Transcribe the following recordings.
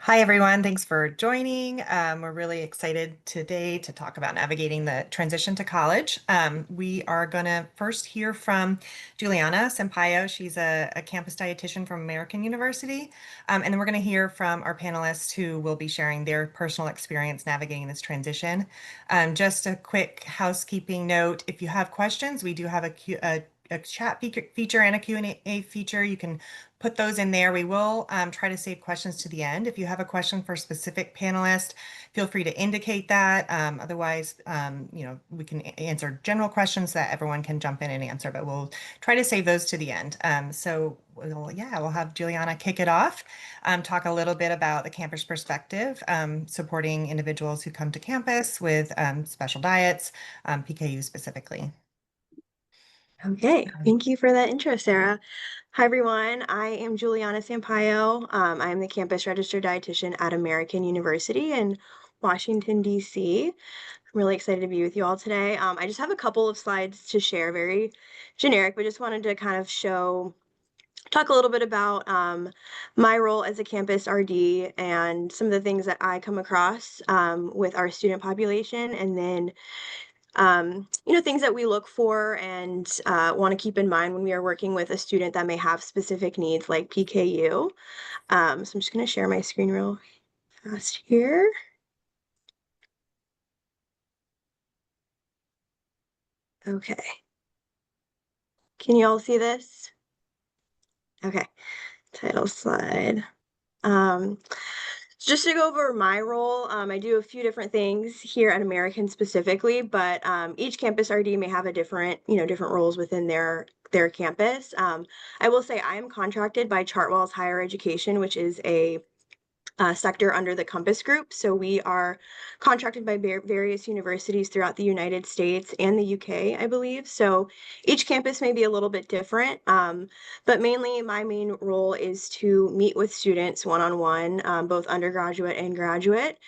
Hi, everyone. Thanks for joining. We're really excited today to talk about navigating the transition to college. We are going to first hear from Juliana Sampaio. She's a campus dietitian from American University. And then we're going to hear from our panelists who will be sharing their personal experience navigating this transition. Just a quick housekeeping note, if you have questions, we do have a chat feature and a Q&A feature. You can put those in there. We will try to save questions to the end. If you have a question for a specific panelist, feel free to indicate that. Otherwise, we can answer general questions that everyone can jump in and answer, but we'll try to save those to the end. We'll have Juliana kick it off, talk a little bit about the campus perspective, supporting individuals who come to campus with special diets, PKU specifically. Okay, thank you for that intro, Sarah. Hi, everyone. I am Juliana Sampaio. I'm the campus registered dietitian at American University in Washington, D.C. I'm really excited to be with you all today. I just have a couple of slides to share, very generic, but just wanted to kind of talk a little bit about my role as a campus RD and some of the things that I come across with our student population, and then things that we look for and want to keep in mind when we are working with a student that may have specific needs like PKU. So I'm just going to share my screen real fast here. Okay. Can you all see this? Okay. Title slide. Um, just to go over my role, I do a few different things here at American specifically, but each campus RD may have a different roles within their campus. I will say I am contracted by Chartwell's Higher Education, which is a sector under the Compass Group. So we are contracted by various universities throughout the United States and the UK, I believe. So each campus may be a little bit different, but mainly my main role is to meet with students one-on-one, both undergraduate and graduate,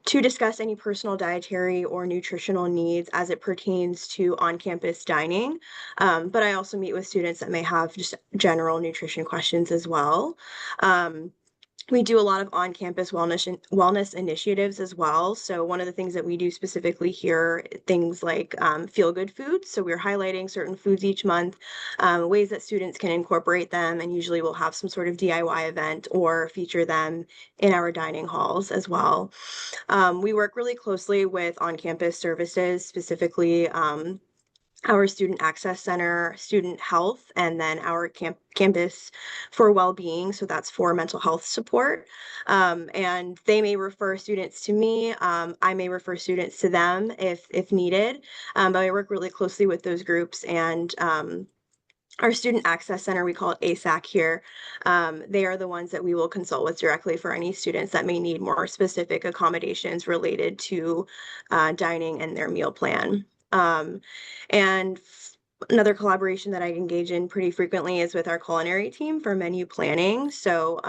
to discuss any personal dietary or nutritional needs as it pertains to on-campus dining. But I also meet with students that may have just general nutrition questions as well. We do a lot of on-campus wellness initiatives as well. So one of the things that we do specifically here, things like feel-good foods. So we're highlighting certain foods each month, ways that students can incorporate them, and usually we'll have some sort of DIY event or feature them in our dining halls as well. We work really closely with on-campus services, specifically our Student Access Center, Student Health, and then our campus for well-being. So that's for mental health support. And they may refer students to me. I may refer students to them if needed. But I work really closely with those groups, and our Student Access Center, we call it ASAC here. They are the ones that we will consult with directly for any students that may need more specific accommodations related to dining and their meal plan. And another collaboration that I engage in pretty frequently is with our culinary team for menu planning. So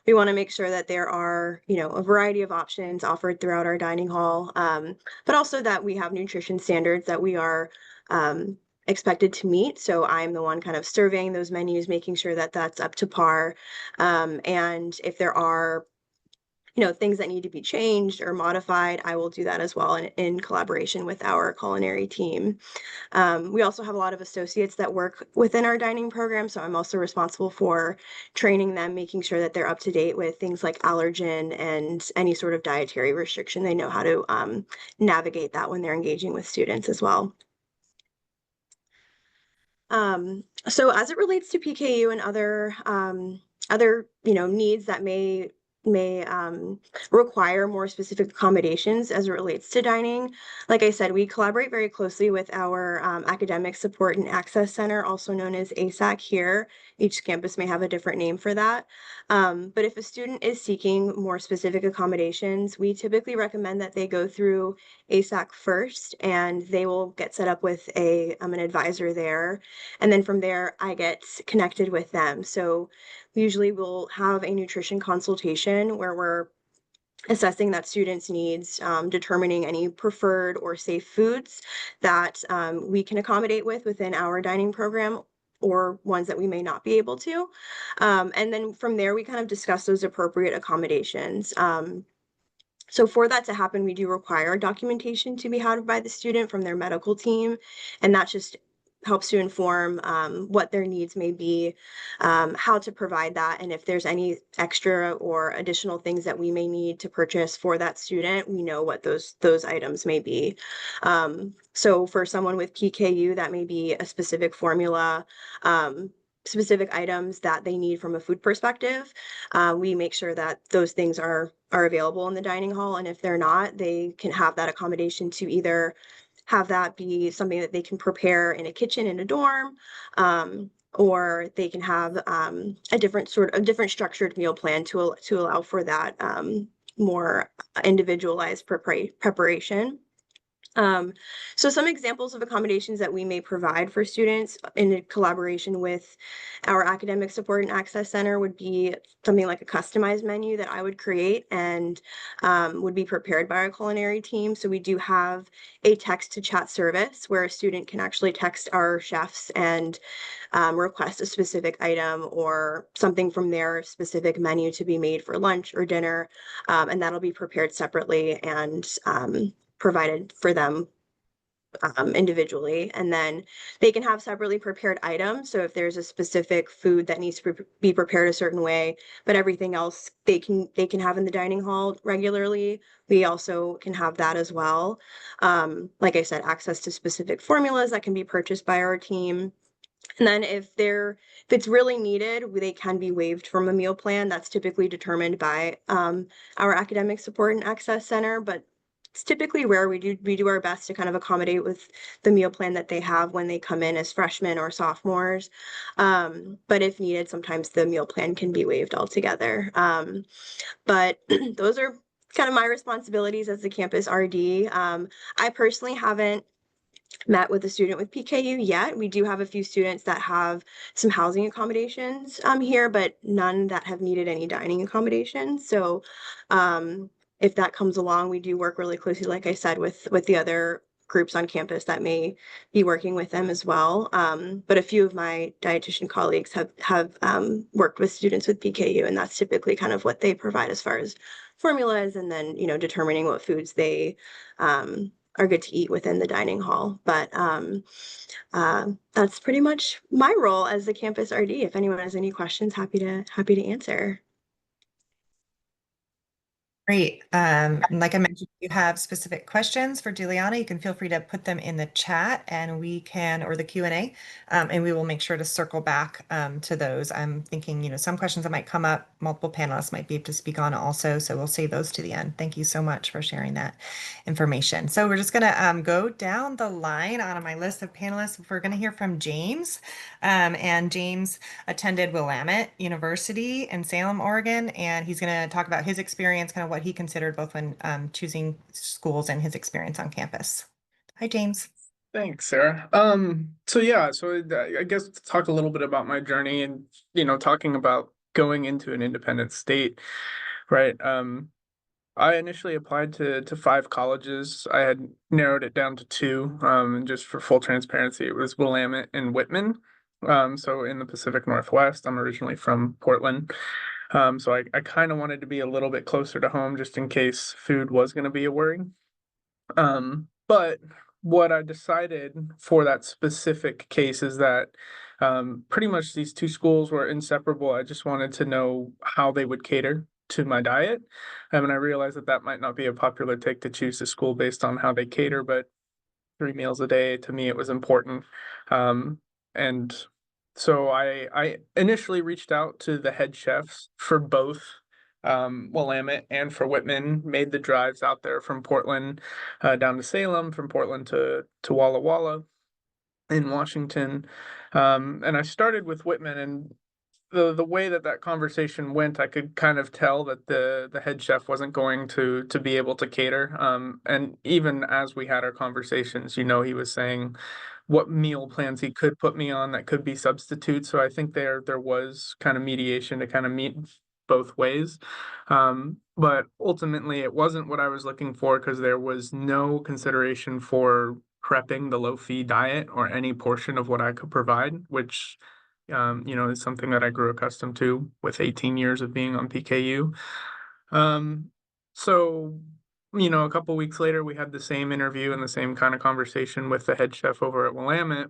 we want to make sure that there are, a variety of options offered throughout our dining hall, but also that we have nutrition standards that we are expected to meet. So I'm the one kind of surveying those menus, making sure that that's up to par. And if there are things that need to be changed or modified, I will do that as well in collaboration with our culinary team. We also have a lot of associates that work within our dining program, so I'm also responsible for training them, making sure that they're up to date with things like allergen and any sort of dietary restriction. They know how to navigate that when they're engaging with students as well. So as it relates to PKU and other needs that may require more specific accommodations as it relates to dining. Like I said, we collaborate very closely with our Academic Support and Access Center, also known as ASAC here. Each campus may have a different name for that. But if a student is seeking more specific accommodations, we typically recommend that they go through ASAC first, and they will get set up with an advisor there. And then from there, I get connected with them. So usually we'll have a nutrition consultation where we're assessing that student's needs, determining any preferred or safe foods that we can accommodate within our dining program, or ones that we may not be able to. And then from there, we kind of discuss those appropriate accommodations. So for that to happen, we do require documentation to be had by the student from their medical team, and that just helps to inform what their needs may be, how to provide that, and if there's any extra or additional things that we may need to purchase for that student, we know what those items may be. So for someone with PKU, that may be a specific formula. Specific items that they need from a food perspective, we make sure that those things are available in the dining hall, and if they're not, they can have that accommodation to either have that be something that they can prepare in a kitchen in a dorm, or they can have a different structured meal plan to allow for that more individualized preparation. Um, so some examples of accommodations that we may provide for students in collaboration with our Academic Support and Access Center would be something like a customized menu that I would create and would be prepared by our culinary team. So we do have a text to chat service where a student can actually text our chefs and request a specific item or something from their specific menu to be made for lunch or dinner. And that'll be prepared separately and provided for them individually. And then they can have separately prepared items. So if there's a specific food that needs to be prepared a certain way, but everything else they can have in the dining hall regularly, we also can have that as well. Like I said, access to specific formulas that can be purchased by our team. And then if it's really needed, they can be waived from a meal plan. That's typically determined by our Academic Support and Access Center, but it's typically rare. We do our best to kind of accommodate with the meal plan that they have when they come in as freshmen or sophomores. But if needed, sometimes the meal plan can be waived altogether. But those are kind of my responsibilities as the campus RD. I personally haven't met with a student with PKU yet. We do have a few students that have some housing accommodations here, but none that have needed any dining accommodations. So if that comes along, we do work really closely, like I said, with the other groups on campus that may be working with them as well. But a few of my dietitian colleagues have worked with students with PKU, and that's typically kind of what they provide as far as formulas, and then determining what foods they are good to eat within the dining hall. But that's pretty much my role as the campus RD. If anyone has any questions, happy to answer. Great. Like I mentioned, if you have specific questions for Juliana, you can feel free to put them in the chat and or the Q&A, and we will make sure to circle back to those. I'm thinking, some questions that might come up, multiple panelists might be able to speak on also, so we'll save those to the end. Thank you so much for sharing that information. So we're just going to go down the line on my list of panelists. We're going to hear from James, and James attended Willamette University in Salem, Oregon, and he's going to talk about his experience, kind of what he considered both when choosing schools and his experience on campus. Hi, James. Thanks, Sarah. I guess to talk a little bit about my journey and, talking about going into an independent state, right? I initially applied to 5 colleges. I had narrowed it down to 2, and just for full transparency, it was Willamette and Whitman. So in the Pacific Northwest, I'm originally from Portland. So I kind of wanted to be a little bit closer to home just in case food was going to be a worry. But what I decided for that specific case is that pretty much these 2 schools were inseparable. I just wanted to know how they would cater to my diet. And I realized that might not be a popular take to choose a school based on how they cater, but 3 meals a day, to me, it was important. And so I initially reached out to the head chefs for both Willamette and for Whitman, made the drives out there from Portland down to Salem, from Portland to Walla Walla in Washington. And I started with Whitman, and the way that conversation went, I could kind of tell that the head chef wasn't going to be able to cater. And even as we had our conversations, he was saying what meal plans he could put me on that could be substitutes. So I think there was kind of mediation to kind of meet both ways. But ultimately it wasn't what I was looking for because there was no consideration for prepping the low-fee diet or any portion of what I could provide, which is something that I grew accustomed to with 18 years of being on PKU. Um, so, a couple weeks later, we had the same interview and the same kind of conversation with the head chef over at Willamette.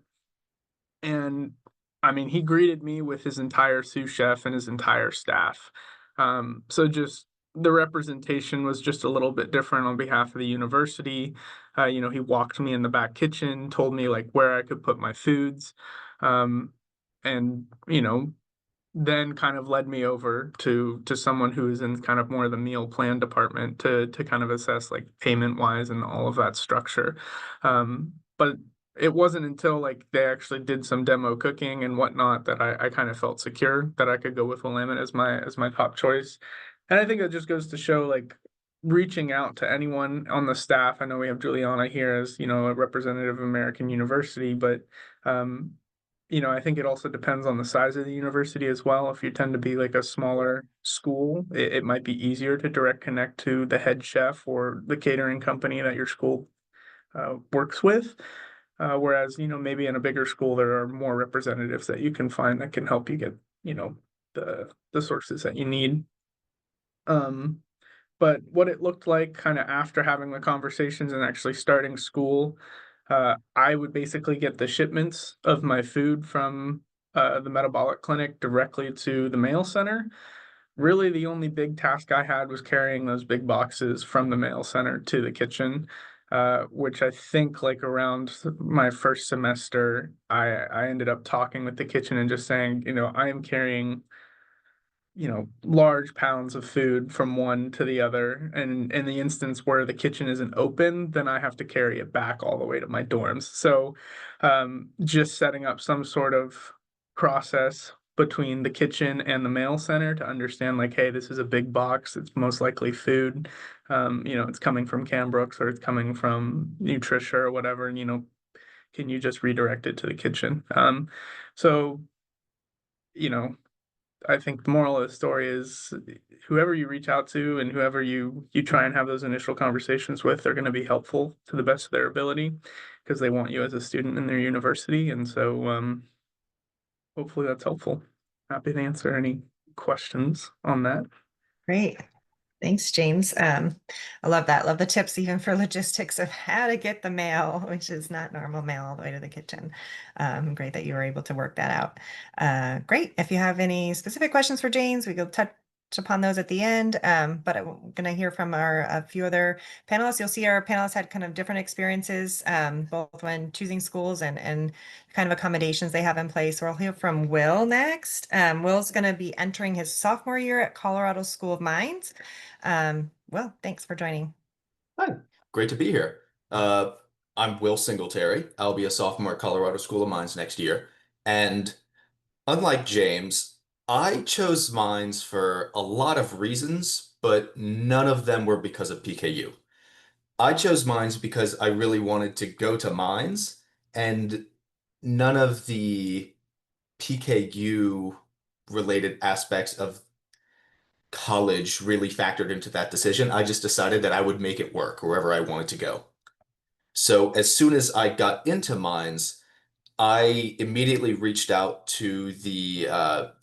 And I mean, he greeted me with his entire sous chef and his entire staff. So just the representation was just a little bit different on behalf of the university. He walked me in the back kitchen, told me like where I could put my foods. Um, and, then kind of led me over to someone who is in kind of more of the meal plan department to kind of assess like payment wise and all of that structure. But it wasn't until like they actually did some demo cooking and whatnot that I kind of felt secure that I could go with Willamette as my top choice. And I think it just goes to show like reaching out to anyone on the staff. I know we have Juliana here as, a representative of American University, but um, I think it also depends on the size of the university as well. If you tend to be like a smaller school, it might be easier to direct connect to the head chef or the catering company that your school works with. Whereas, maybe in a bigger school, there are more representatives that you can find that can help you get, the sources that you need. Um, but what it looked like kind of after having the conversations and actually starting school, I would basically get the shipments of my food from the metabolic clinic directly to the mail center. Really, the only big task I had was carrying those big boxes from the mail center to the kitchen, which I think like around my first semester, I ended up talking with the kitchen and just saying, I am carrying large pounds of food from one to the other. And in the instance where the kitchen isn't open, then I have to carry it back all the way to my dorms. So just setting up some sort of process between the kitchen and the mail center to understand like, hey, this is a big box. It's most likely food. It's coming from Cambrooks or it's coming from Nutricia or whatever. And, can you just redirect it to the kitchen? So, you know, I think the moral of the story is whoever you reach out to and whoever you try and have those initial conversations with, they're going to be helpful to the best of their ability because they want you as a student in their university. And so hopefully that's helpful. Happy to answer any questions on that. Great. Thanks, James. I love that. Love the tips even for logistics of how to get the mail, which is not normal mail all the way to the kitchen. Great that you were able to work that out. Great. If you have any specific questions for James, we can touch upon those at the end. But I'm going to hear from a few other panelists. You'll see our panelists had kind of different experiences, both when choosing schools and kind of accommodations they have in place. So we'll hear from Will next. Will's going to be entering his sophomore year at Colorado School of Mines. Well, thanks for joining. Hi, great to be here. I'm Will Singletary. I'll be a sophomore at Colorado School of Mines next year. And unlike James, I chose mines for a lot of reasons, but none of them were because of PKU. I chose mines because I really wanted to go to mines, and none of the PKU related aspects of college really factored into that decision. I just decided that I would make it work wherever I wanted to go. So as soon as I got into mines, I immediately reached out to the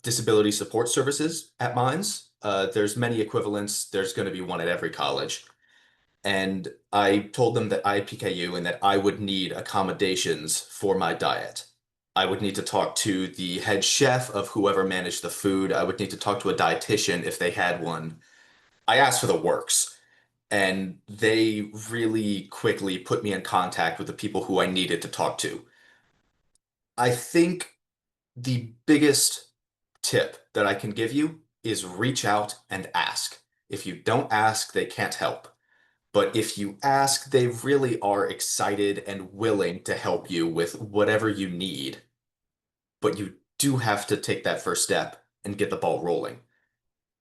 disability support services at mines. There's many equivalents. There's going to be one at every college. And I told them that I had PKU and that I would need accommodations for my diet. I would need to talk to the head chef of whoever managed the food. I would need to talk to a dietitian if they had one. I asked for the works, and they really quickly put me in contact with the people who I needed to talk to. I think the biggest tip that I can give you is reach out and ask. If you don't ask, they can't help. But if you ask, they really are excited and willing to help you with whatever you need. But you do have to take that first step and get the ball rolling.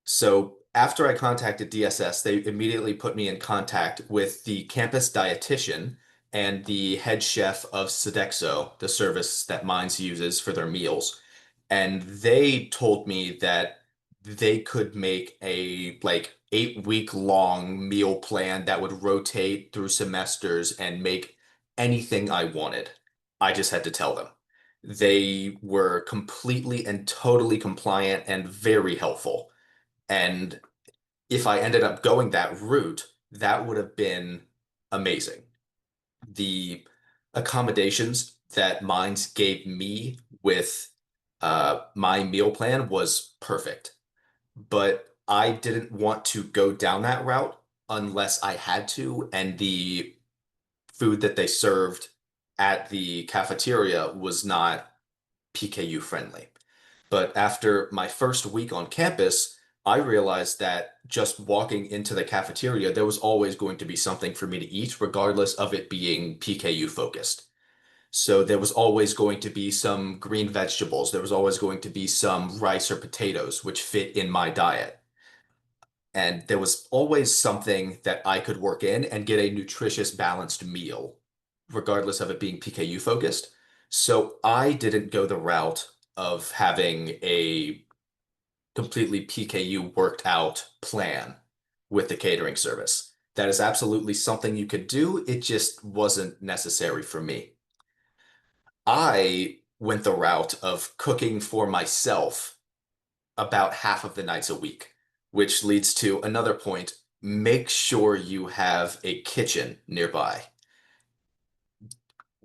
So after I contacted DSS, they immediately put me in contact with the campus dietitian and the head chef of Sodexo, the service that Mines uses for their meals. And they told me that they could make a like 8-week long meal plan that would rotate through semesters and make anything I wanted. I just had to tell them. They were completely and totally compliant and very helpful. And if I ended up going that route, that would have been amazing. The accommodations that Mines gave me with my meal plan was perfect. But I didn't want to go down that route unless I had to, and the food that they served at the cafeteria was not PKU friendly. But after my first week on campus, I realized that just walking into the cafeteria, there was always going to be something for me to eat, regardless of it being PKU focused. So there was always going to be some green vegetables. There was always going to be some rice or potatoes, which fit in my diet. And there was always something that I could work in and get a nutritious, balanced meal, regardless of it being PKU focused. So I didn't go the route of having a completely PKU worked out plan with the catering service. That is absolutely something you could do. It just wasn't necessary for me. I went the route of cooking for myself about half of the nights a week, which leads to another point. Make sure you have a kitchen nearby.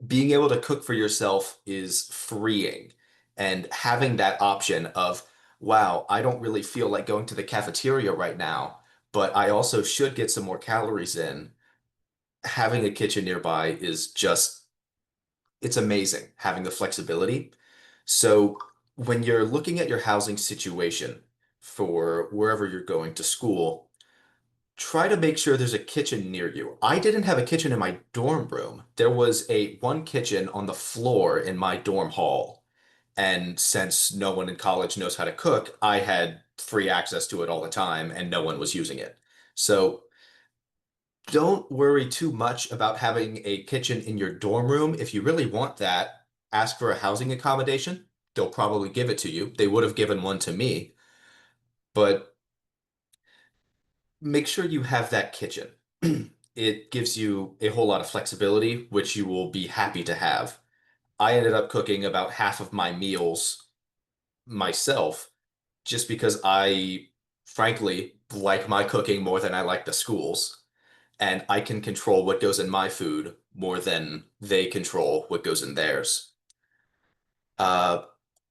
Being able to cook for yourself is freeing. And having that option of, wow, I don't really feel like going to the cafeteria right now, but I also should get some more calories in. Having a kitchen nearby is just, it's amazing having the flexibility. So when you're looking at your housing situation for wherever you're going to school, try to make sure there's a kitchen near you. I didn't have a kitchen in my dorm room. There was a one kitchen on the floor in my dorm hall. And since no one in college knows how to cook, I had free access to it all the time and no one was using it. So don't worry too much about having a kitchen in your dorm room. If you really want that, ask for a housing accommodation. They'll probably give it to you. They would have given one to me, but make sure you have that kitchen. It gives you a whole lot of flexibility, which you will be happy to have. I ended up cooking about half of my meals myself just because I, frankly, like my cooking more than I like the schools. And I can control what goes in my food more than they control what goes in theirs. Uh,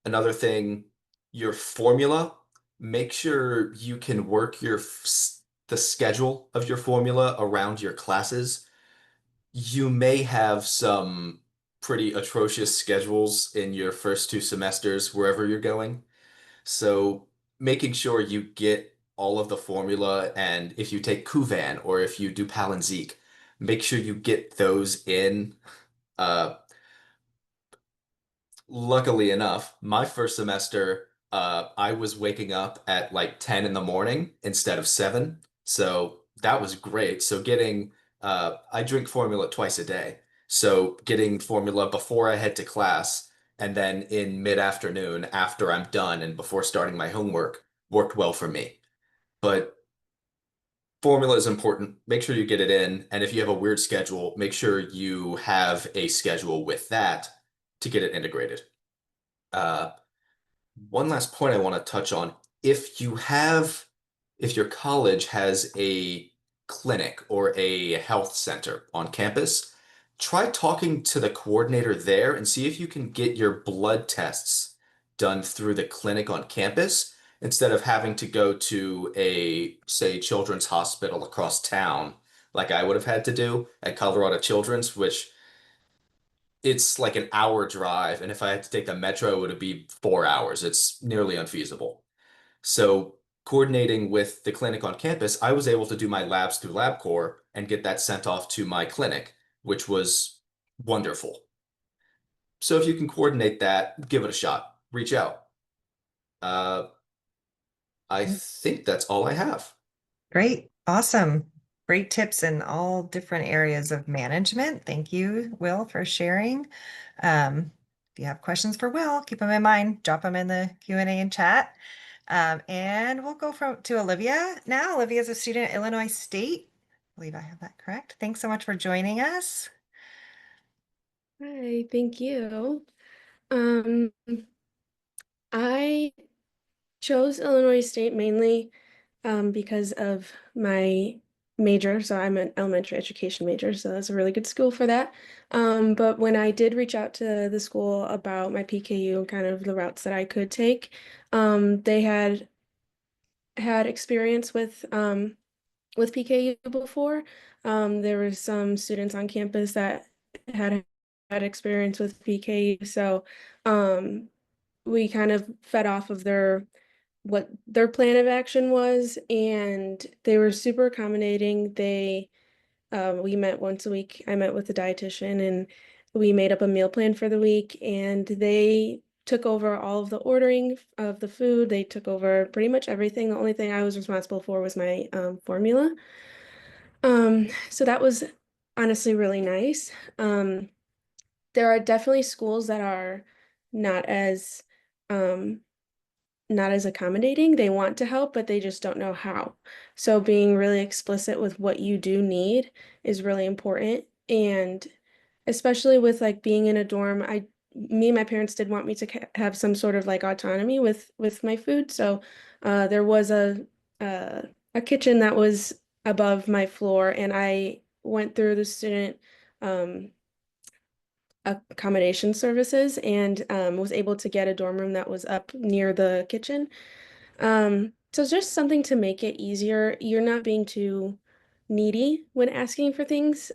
Another thing, your formula, make sure you can work the schedule of your formula around your classes. You may have some pretty atrocious schedules in your first two semesters wherever you're going. So making sure you get all of the formula, and if you take Kuvan or if you do Palynziq, make sure you get those in. Uh, Luckily enough, my first semester, I was waking up at like 10 in the morning instead of 7. So that was great. So I drink formula twice a day. So getting formula before I head to class and then in mid-afternoon after I'm done and before starting my homework worked well for me. But formula is important. Make sure you get it in. And if you have a weird schedule, make sure you have a schedule with that to get it integrated. Uh, One last point I want to touch on. If you have, if your college has a clinic or a health center on campus, try talking to the coordinator there and see if you can get your blood tests done through the clinic on campus instead of having to go to a, say, children's hospital across town, like I would have had to do at Colorado Children's, which it's like an hour drive, and if I had to take the metro, it would be 4 hours. It's nearly unfeasible. So coordinating with the clinic on campus, I was able to do my labs through LabCorp and get that sent off to my clinic, which was wonderful. So if you can coordinate that, give it a shot. Reach out. Uh, I think that's all I have. Great. Awesome. Great tips in all different areas of management. Thank you, Will, for sharing. If you have questions for Will, keep them in mind, drop them in the Q&A and chat. And we'll go to Olivia now. Olivia is a student at Illinois State. I believe I have that correct. Thanks so much for joining us. Hi, thank you. Um, I chose Illinois State mainly because of my major. So I'm an elementary education major, so that's a really good school for that. But when I did reach out to the school about my PKU and kind of the routes that I could take, they had experience with PKU before. There were some students on campus that had experience with PKU, so um, we kind of fed off of what their plan of action was, and they were super accommodating. We met once a week. I met with the dietitian, and we made up a meal plan for the week, and they took over all of the ordering of the food. They took over pretty much everything. The only thing I was responsible for was my formula. So that was honestly really nice. There are definitely schools that are not as um, not as accommodating. They want to help, but they just don't know how. So being really explicit with what you do need is really important. And especially with like being in a dorm, me and my parents did want me to have some sort of like autonomy with my food. So there was uh, a kitchen that was above my floor, and I went through the student um, accommodation services and was able to get a dorm room that was up near the kitchen. So it's just something to make it easier. You're not being too needy when asking for things.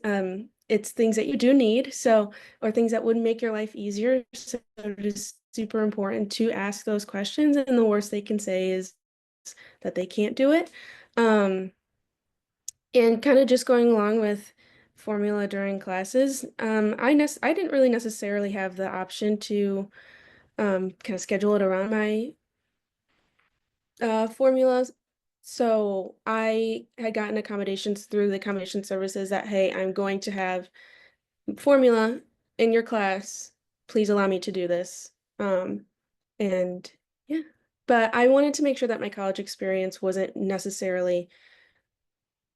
It's things that you do need, so or things that would make your life easier. So it is super important to ask those questions, and the worst they can say is that they can't do it. Um, and kind of just going along with formula during classes, I didn't really necessarily have the option to kind of schedule it around my formulas. So I had gotten accommodations through the accommodation services that, hey, I'm going to have formula in your class. Please allow me to do this. And yeah, but I wanted to make sure that my college experience wasn't necessarily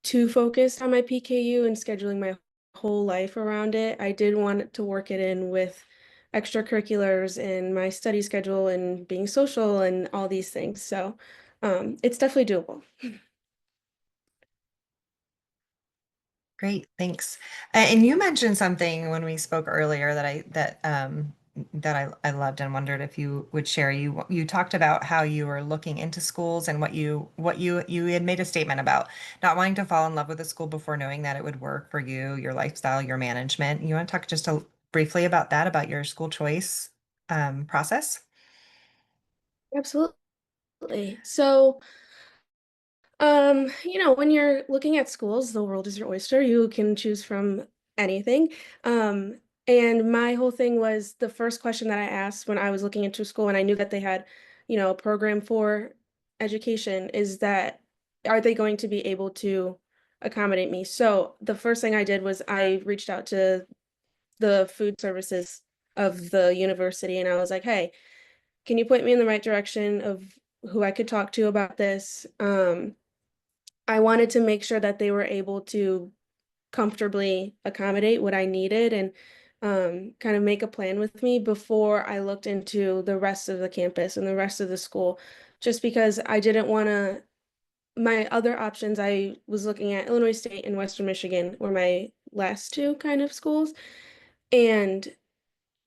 too focused on my PKU and scheduling my whole life around it. I did want to work it in with extracurriculars and my study schedule and being social and all these things. So it's definitely doable. Great, thanks. And you mentioned something when we spoke earlier that I loved and wondered if you would share. You talked about how you were looking into schools and what you had made a statement about not wanting to fall in love with a school before knowing that it would work for you, your lifestyle, your management. You want to talk briefly about that, about your school choice process? Absolutely. So when you're looking at schools, the world is your oyster. You can choose from anything. Um, and my whole thing was the first question that I asked when I was looking into school, and I knew that they had, a program for education, is that are they going to be able to accommodate me? So the first thing I did was I reached out to the food services of the university, and I was like, hey, can you point me in the right direction of who I could talk to about this? I wanted to make sure that they were able to comfortably accommodate what I needed and kind of make a plan with me before I looked into the rest of the campus and the rest of the school, just because I didn't want to. My other options, I was looking at Illinois State and Western Michigan were my last two kind of schools. And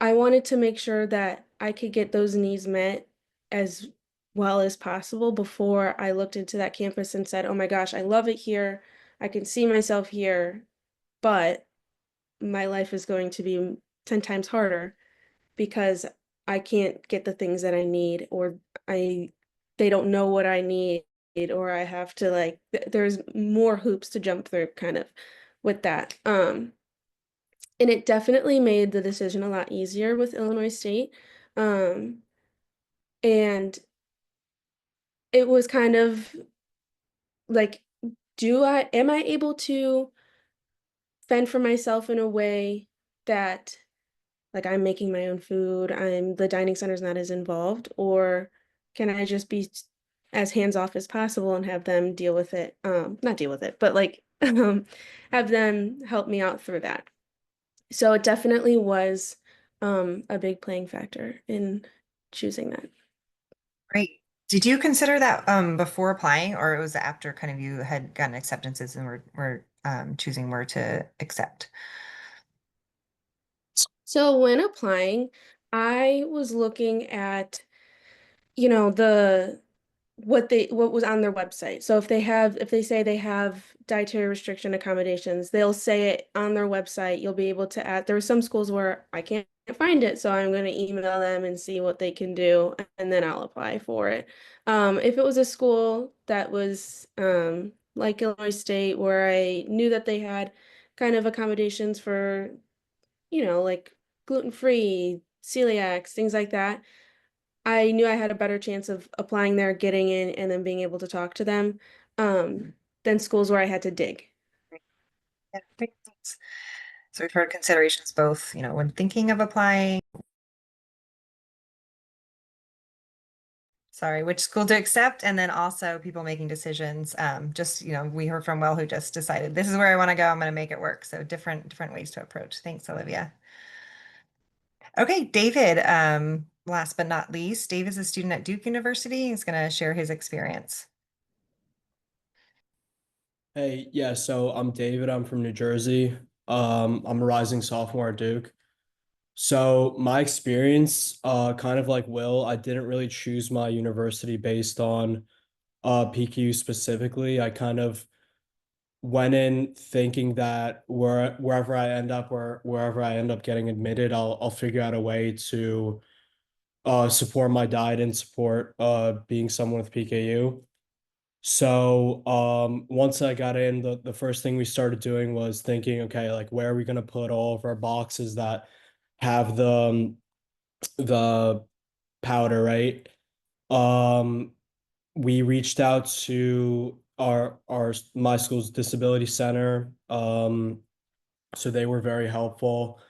I wanted to make sure that I could get those needs met as well as possible before I looked into that campus and said, oh my gosh, I love it here. I can see myself here, but my life is going to be 10 times harder because I can't get the things that I need, or I they don't know what I need, or I have to like there's more hoops to jump through kind of with that. And it definitely made the decision a lot easier with Illinois State. Um, and it was kind of like, am I able to fend for myself in a way that like I'm making my own food, the dining center's not as involved, or can I just be as hands off as possible and have them deal with it? Not deal with it, but like have them help me out through that. So it definitely was a big playing factor in choosing that. Great. Did you consider that before applying, or it was after kind of you had gotten acceptances and were choosing where to accept? So when applying, I was looking at, you know, what was on their website. So if they say they have dietary restriction accommodations, they'll say it on their website. You'll be able to add. There are some schools where I can't find it, so I'm going to email them and see what they can do, and then I'll apply for it. If it was a school that was like Illinois State, where I knew that they had kind of accommodations for, like gluten-free, celiacs, things like that, I knew I had a better chance of applying there, getting in, and then being able to talk to them, than schools where I had to dig. Yeah, makes sense. So we've heard considerations both, when thinking of applying, sorry, which school to accept, and then also people making decisions. Just, we heard from Will who just decided this is where I want to go. I'm going to make it work. So different ways to approach. Thanks, Olivia. Okay, David, last but not least, Dave is a student at Duke University. He's going to share his experience. Hey, yeah, so I'm David. I'm from New Jersey. I'm a rising sophomore at Duke. So my experience, kind of like Will, I didn't really choose my university based on PKU specifically. I kind of went in thinking that wherever I end up or wherever I end up getting admitted, I'll figure out a way to support my diet and support being someone with PKU. So once I got in, the first thing we started doing was thinking, okay, like where are we gonna put all of our boxes that have the powder, right? Um, we reached out to our my school's disability center. So they were very helpful.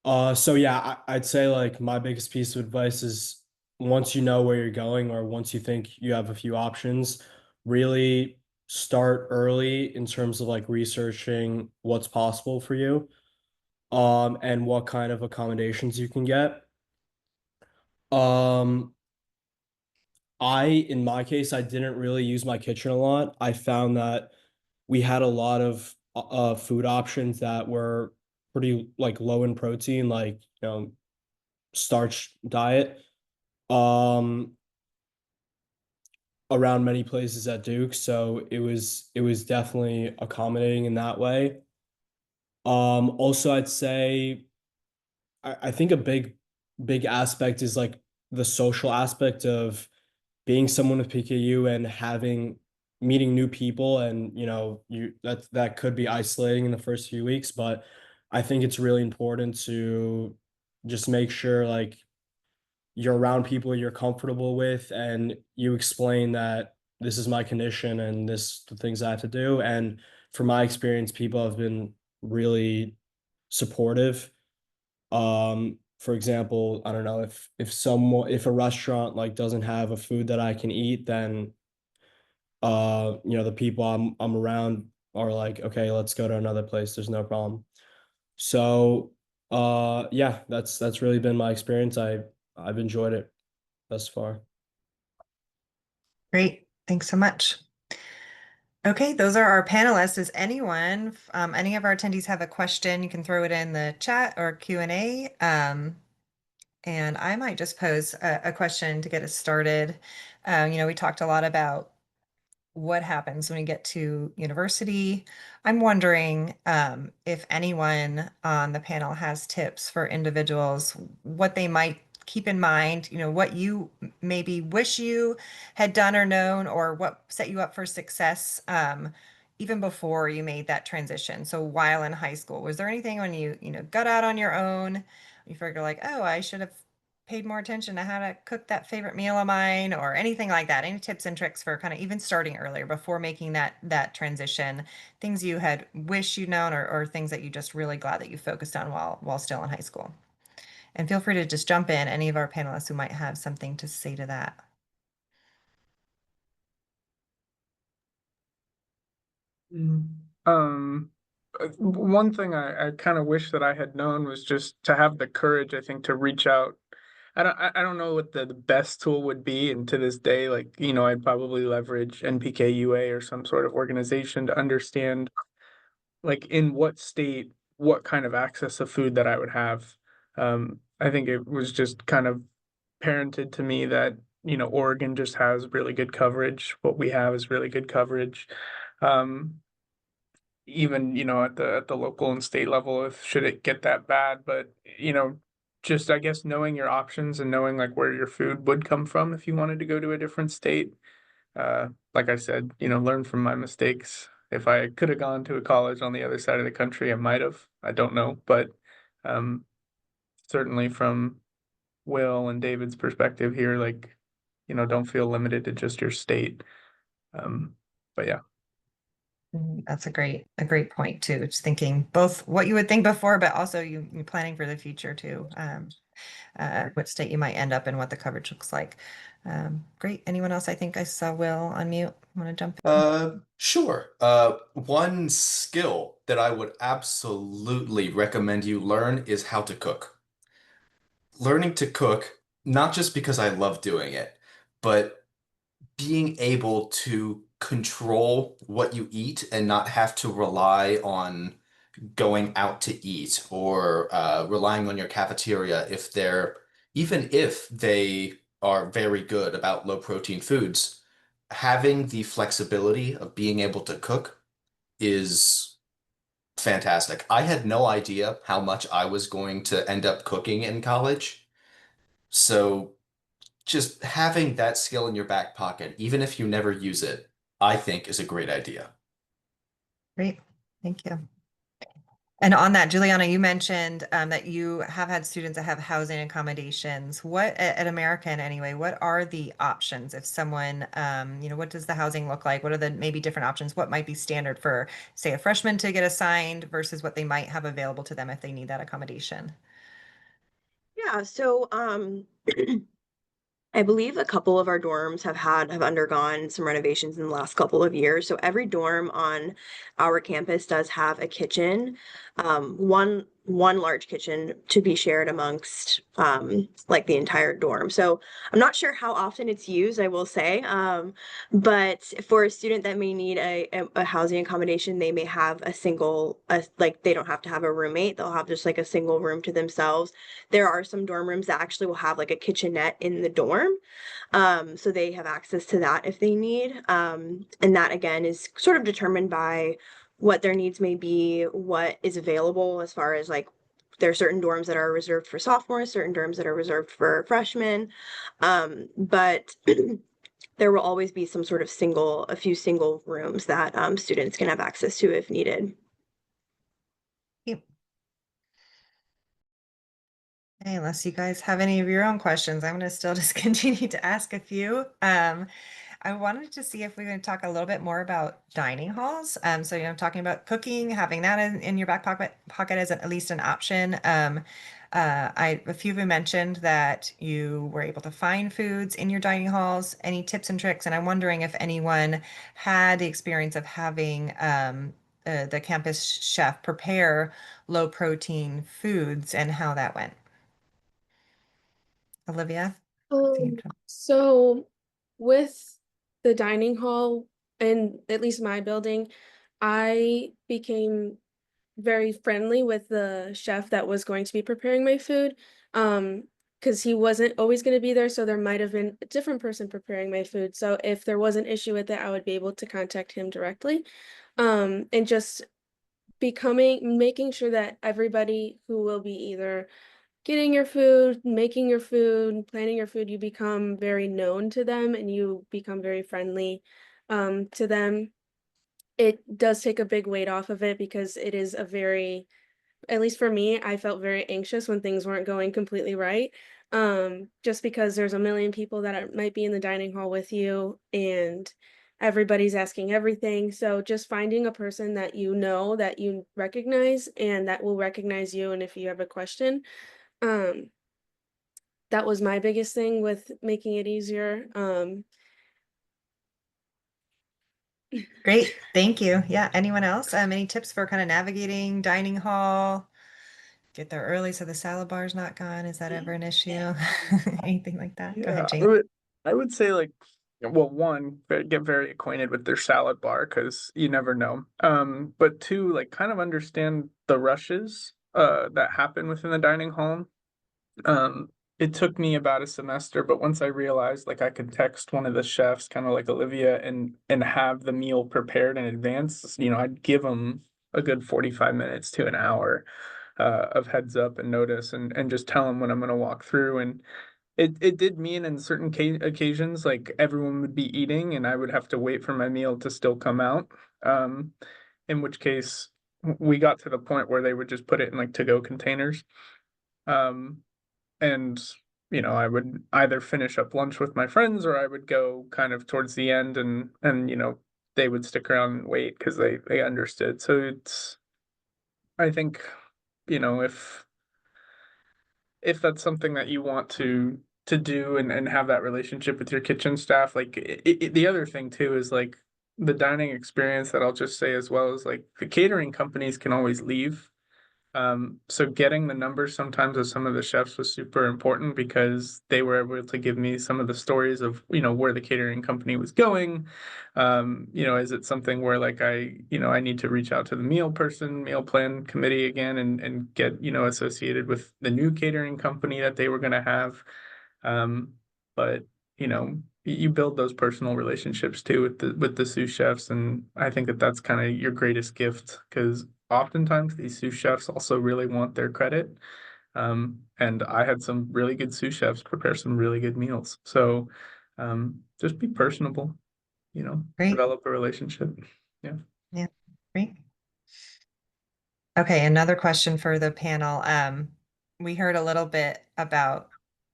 So yeah, I'd say like my biggest piece of advice is once you know where you're going or once you think you have a few options, really start early in terms of like researching what's possible for you, and what kind of accommodations you can get. Um, in my case, I didn't really use my kitchen a lot. I found that we had a lot of food options that were pretty like low in protein, like starch diet, um around many places at Duke, so it was definitely accommodating in that way. Also I'd say I think a big aspect is like the social aspect of being someone with PKU and having meeting new people, and that could be isolating in the first few weeks, but I think it's really important to just make sure like you're around people you're comfortable with and you explain that this is my condition and this the things I have to do. And from my experience, people have been really supportive. For example, I don't know if a restaurant like doesn't have a food that I can eat, then the people I'm around are like, okay, let's go to another place. There's no problem. So yeah, that's really been my experience. I've enjoyed it thus far. Great. Thanks so much. Okay, those are our panelists. Does any of our attendees have a question? You can throw it in the chat or Q&A. And I might just pose a question to get us started. We talked a lot about what happens when you get to university. I'm wondering if anyone on the panel has tips for individuals, what they might keep in mind, what you maybe wish you had done or known, or what set you up for success even before you made that transition. So while in high school, was there anything when you got out on your own, you figure like, oh, I should have paid more attention to how to cook that favorite meal of mine or anything like that? Any tips and tricks for kind of even starting earlier before making that transition? Things you had wished you'd known, or things that you just really glad that you focused on while still in high school? And feel free to just jump in, any of our panelists who might have something to say to that. Mm. Um, One thing I kind of wish that I had known was just to have the courage, I think, to reach out. I don't know what the best tool would be, and to this day, like, I'd probably leverage NPKUA or some sort of organization to understand, like, in what state, what kind of access to food that I would have. I think it was just kind of parented to me that, Oregon just has really good coverage. What we have is really good coverage. Um, Even, at the local and state level, if should it get that bad. But, just I guess knowing your options and knowing like where your food would come from if you wanted to go to a different state. Like I said, learn from my mistakes. If I could have gone to a college on the other side of the country, I might have. I don't know, but um, certainly from Will and David's perspective here, like, don't feel limited to just your state. But yeah. That's a great point too. Just thinking both what you would think before, but also you planning for the future too. What state you might end up in, what the coverage looks like. Great. Anyone else? I think I saw Will unmute. Want to jump in? Sure. One skill that I would absolutely recommend you learn is how to cook. Learning to cook, not just because I love doing it, but being able to control what you eat and not have to rely on going out to eat or relying on your cafeteria even if they are very good about low protein foods, having the flexibility of being able to cook is fantastic. I had no idea how much I was going to end up cooking in college. So just having that skill in your back pocket, even if you never use it, I think is a great idea. Great. Thank you. And on that, Juliana, you mentioned that you have had students that have housing accommodations. What at American anyway, what are the options if someone, what does the housing look like? What are the maybe different options? What might be standard for, say, a freshman to get assigned versus what they might have available to them if they need that accommodation? Yeah, so I believe a couple of our dorms have undergone some renovations in the last couple of years. So every dorm on our campus does have a kitchen, one large kitchen to be shared amongst like the entire dorm. So I'm not sure how often it's used, I will say. But for a student that may need a housing accommodation, they may have like they don't have to have a roommate. They'll have just like a single room to themselves. There are some dorm rooms that actually will have like a kitchenette in the dorm. So they have access to that if they need. And that again is sort of determined by what their needs may be, what is available as far as like there are certain dorms that are reserved for sophomores, certain dorms that are reserved for freshmen. But there will always be some sort of a few single rooms that students can have access to if needed. Yep. Hey, unless you guys have any of your own questions, I'm going to still just continue to ask a few. I wanted to see if we could talk a little bit more about dining halls. So, talking about cooking, having that in your back pocket as at least an option. A few of you mentioned that you were able to find foods in your dining halls. Any tips and tricks? And I'm wondering if anyone had the experience of having the campus chef prepare low protein foods and how that went. Olivia? So with the dining hall and at least my building, I became very friendly with the chef that was going to be preparing my food. Because he wasn't always going to be there, so there might have been a different person preparing my food. So if there was an issue with it, I would be able to contact him directly. And just making sure that everybody who will be either getting your food, making your food, planning your food, you become very known to them and you become very friendly to them. It does take a big weight off of it because it is at least for me, I felt very anxious when things weren't going completely right. Just because there's a million people that might be in the dining hall with you and everybody's asking everything. So just finding a person that that you recognize and that will recognize you. And if you have a question, um, that was my biggest thing with making it easier. Great, thank you. Yeah, anyone else? Any tips for kind of navigating dining hall? Get there early so the salad bar's not gone. Is that ever an issue? Anything like that? Go Yeah, ahead, Jane. I would say like, well, one, get very acquainted with their salad bar because you never know. But two, like kind of understand the rushes that happen within the dining hall. Um, it took me about a semester, but once I realized like I could text one of the chefs, kind of like Olivia, and have the meal prepared in advance, I'd give them a good 45 minutes to an hour of heads up and notice and just tell them when I'm going to walk through. And it did mean in certain occasions, like everyone would be eating and I would have to wait for my meal to still come out. Um, in which case we got to the point where they would just put it in like to-go containers. Um, and I would either finish up lunch with my friends or I would go kind of towards the end and they would stick around and wait because they understood. So I think, if that's something that you want to do and have that relationship with your kitchen staff, like the other thing too is like the dining experience that I'll just say as well is like the catering companies can always leave. So getting the numbers sometimes of some of the chefs was super important because they were able to give me some of the stories of, where the catering company was going. Is it something where like I need to reach out to the meal plan committee again and get, associated with the new catering company that they were going to have. But you build those personal relationships too with the sous chefs, and I think that that's kind of your greatest gift because oftentimes these sous chefs also really want their credit. And I had some really good sous chefs prepare some really good meals. So just be personable, Great. develop a relationship. Yeah. Yeah, great. Okay, another question for the panel. We heard a little bit about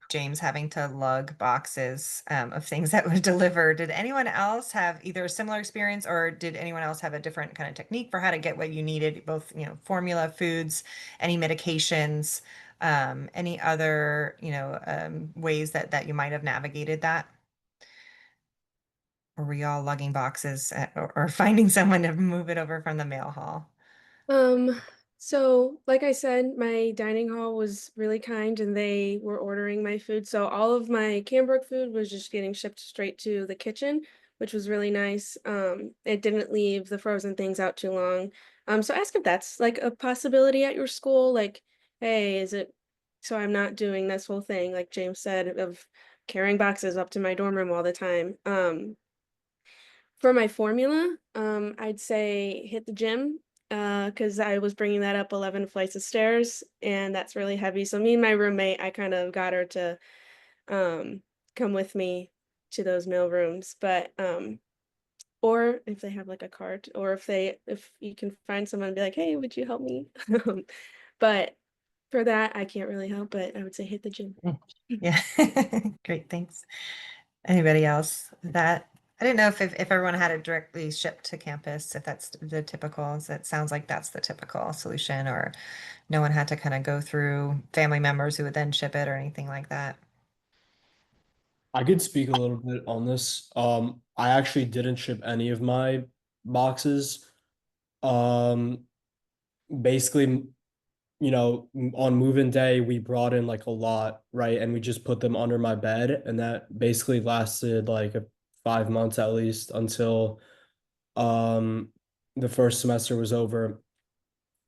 James having to lug boxes of things that were delivered. Did anyone else have either a similar experience or did anyone else have a different kind of technique for how to get what you needed, both, formula, foods, any medications, any other, ways that you might have navigated that? Or were you all lugging boxes or finding someone to move it over from the mail hall? Um, so like I said, my dining hall was really kind and they were ordering my food. So all of my Cambrook food was just getting shipped straight to the kitchen, which was really nice. It didn't leave the frozen things out too long. So ask if that's like a possibility at your school. Like, hey, is it so I'm not doing this whole thing, like James said, of carrying boxes up to my dorm room all the time. For my formula, I'd say hit the gym, because I was bringing that up 11 flights of stairs, and that's really heavy. So me and my roommate, I kind of got her to um, come with me to those mail rooms. But or if they have like a cart, or if you can find someone and be like, hey, would you help me? But for that, I can't really help. But I would say hit the gym. Mm. Yeah, great, thanks. Anybody else? That I didn't know if everyone had it directly shipped to campus, if that's the typical, that sounds like that's the typical solution, or no one had to kind of go through family members who would then ship it or anything like that. I could speak a little bit on this. I actually didn't ship any of my boxes. Um, Basically, on move-in day, we brought in like a lot, right? And we just put them under my bed, and that basically lasted like 5 months at least until um the first semester was over.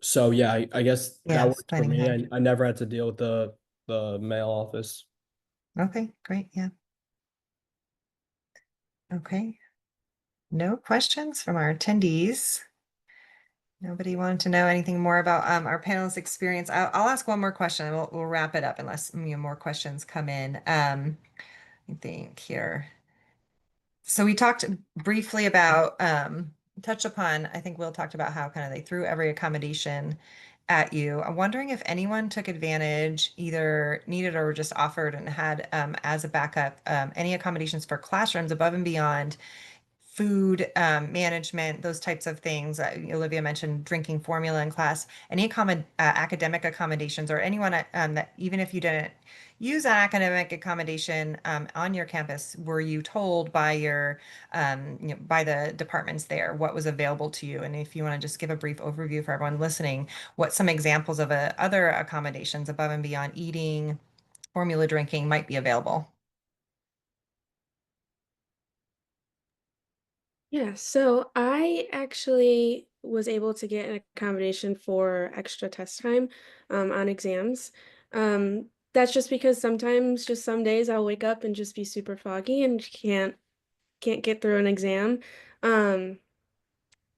So yeah, I guess that Yes, worked for planning me. ahead. I never had to deal with the mail office. Okay, great, yeah. Okay, no questions from our attendees. Nobody wanted to know anything more about our panelist experience. I'll ask one more question and we'll wrap it up unless more questions come in. I think here. So we talked briefly about, touched upon, I think Will talked about how kind of they threw every accommodation at you. I'm wondering if anyone took advantage, either needed or just offered and had as a backup any accommodations for classrooms above and beyond food management, those types of things. Olivia mentioned drinking formula in class. Any academic accommodations or anyone that even if you didn't use an academic accommodation on your campus, were you told by by the departments there what was available to you? And if you want to just give a brief overview for everyone listening, what some examples of other accommodations above and beyond eating, formula drinking might be available. Yeah, so I actually was able to get an accommodation for extra test time on exams. That's just because sometimes, just some days, I'll wake up and just be super foggy and can't get through an exam. Um,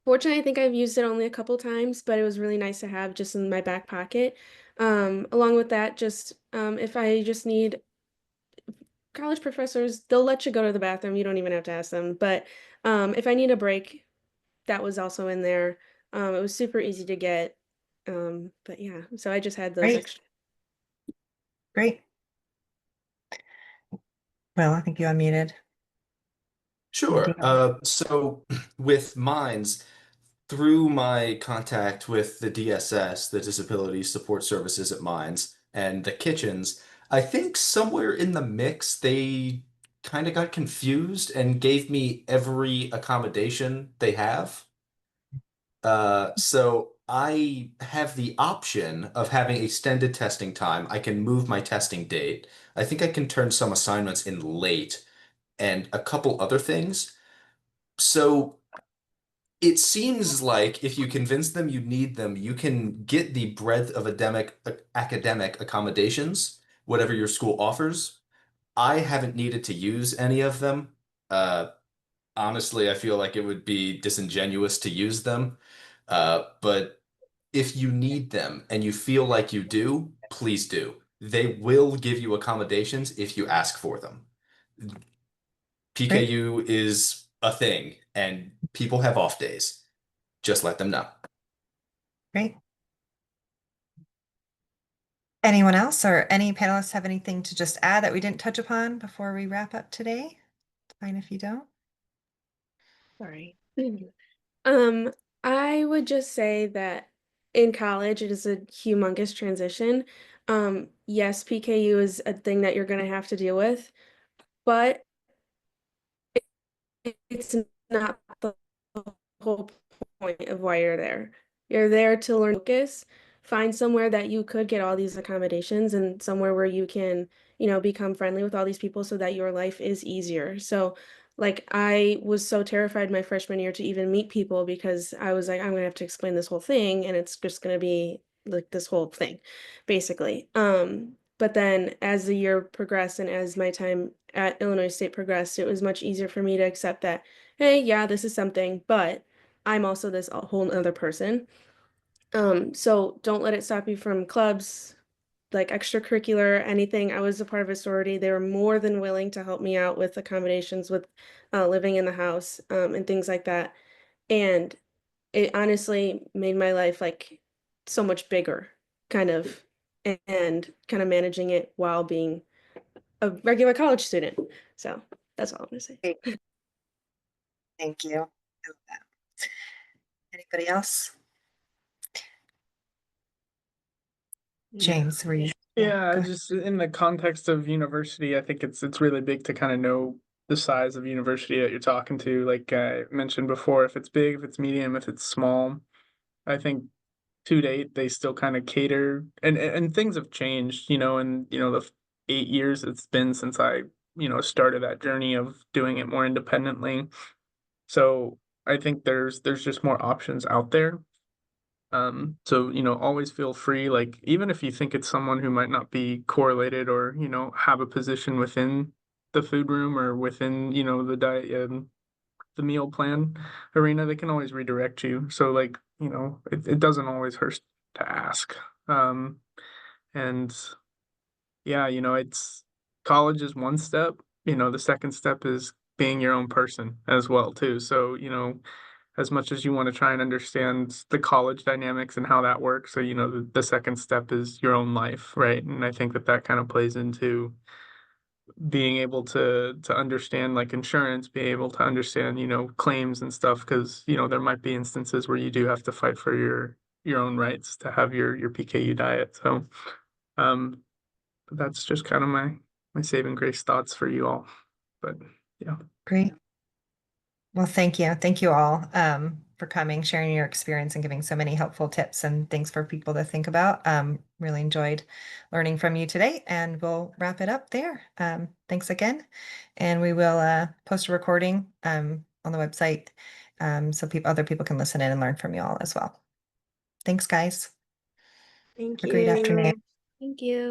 Fortunately, I think I've used it only a couple times, but it was really nice to have just in my back pocket. Along with that, just if I just need college professors, they'll let you go to the bathroom. You don't even have to ask them. But if I need a break, that was also in there. It was super easy to get. But yeah, so I just had those Great, extra. great. Well, I think you unmuted. You do Sure. have. So with mines, through my contact with the DSS, the Disability Support Services at Mines, and the kitchens, I think somewhere in the mix they kind of got confused and gave me every accommodation they have. So I have the option of having extended testing time. I can move my testing date. I think I can turn some assignments in late and a couple other things. So it seems like if you convince them you need them, you can get the breadth of academic accommodations, whatever your school offers. I haven't needed to use any of them. Uh, Honestly, I feel like it would be disingenuous to use them. But if you need them and you feel like you do, please do. They will give you accommodations if you ask for them. Great, PKU is a thing, and people have off days. Just let them know. great. Anyone else or any panelists have anything to just add that we didn't touch upon before we wrap up today? Fine if you don't. Sorry. Um, I would just say that in college it is a humongous transition. Yes, PKU is a thing that you're going to have to deal with, but it's not the whole point of why you're there. You're there to learn focus, find somewhere that you could get all these accommodations and somewhere where you can, become friendly with all these people so that your life is easier. So, like, I was so terrified my freshman year to even meet people because I was like, I'm gonna have to explain this whole thing and it's just gonna be like this whole thing, basically. But then as the year progressed and as my time at Illinois State progressed, it was much easier for me to accept that, hey, yeah, this is something, but I'm also this a whole other person. So don't let it stop you from clubs, like extracurricular, anything. I was a part of a sorority. They were more than willing to help me out with accommodations with living in the house, and things like that. And it honestly made my life like so much bigger, kind of, and kind of managing it while being a regular college student. So that's all I'm gonna say. Great. Thank you. I love that. Anybody else? James, were you? Yeah, Go ahead. just in the context of university, I think it's really big to kind of know the size of university that you're talking to. Like I mentioned before, if it's big, if it's medium, if it's small, I think to date they still kind of cater and things have changed, and the 8 years it's been since I, started that journey of doing it more independently. So I think there's just more options out there. So, always feel free, like, even if you think it's someone who might not be correlated or, have a position within the food room or within, the diet, the meal plan arena, they can always redirect you. So, like, it doesn't always hurt to ask. And yeah, it's college is one step, the second step is being your own person as well, too. So, as much as you want to try and understand the college dynamics and how that works. So, the second step is your own life, right? And I think that kind of plays into being able to understand like insurance, being able to understand, claims and stuff, because, there might be instances where you do have to fight for your own rights to have your PKU diet. So um that's just kind of my saving grace thoughts for you all. But yeah. Great. Well, thank you. Thank you all for coming, sharing your experience, and giving so many helpful tips and things for people to think about. Really enjoyed learning from you today, and we'll wrap it up there. Thanks again. And we will post a recording on the website so other people can listen in and learn from you all as well. Thanks, guys. Thank Have a great afternoon. you. Thank you.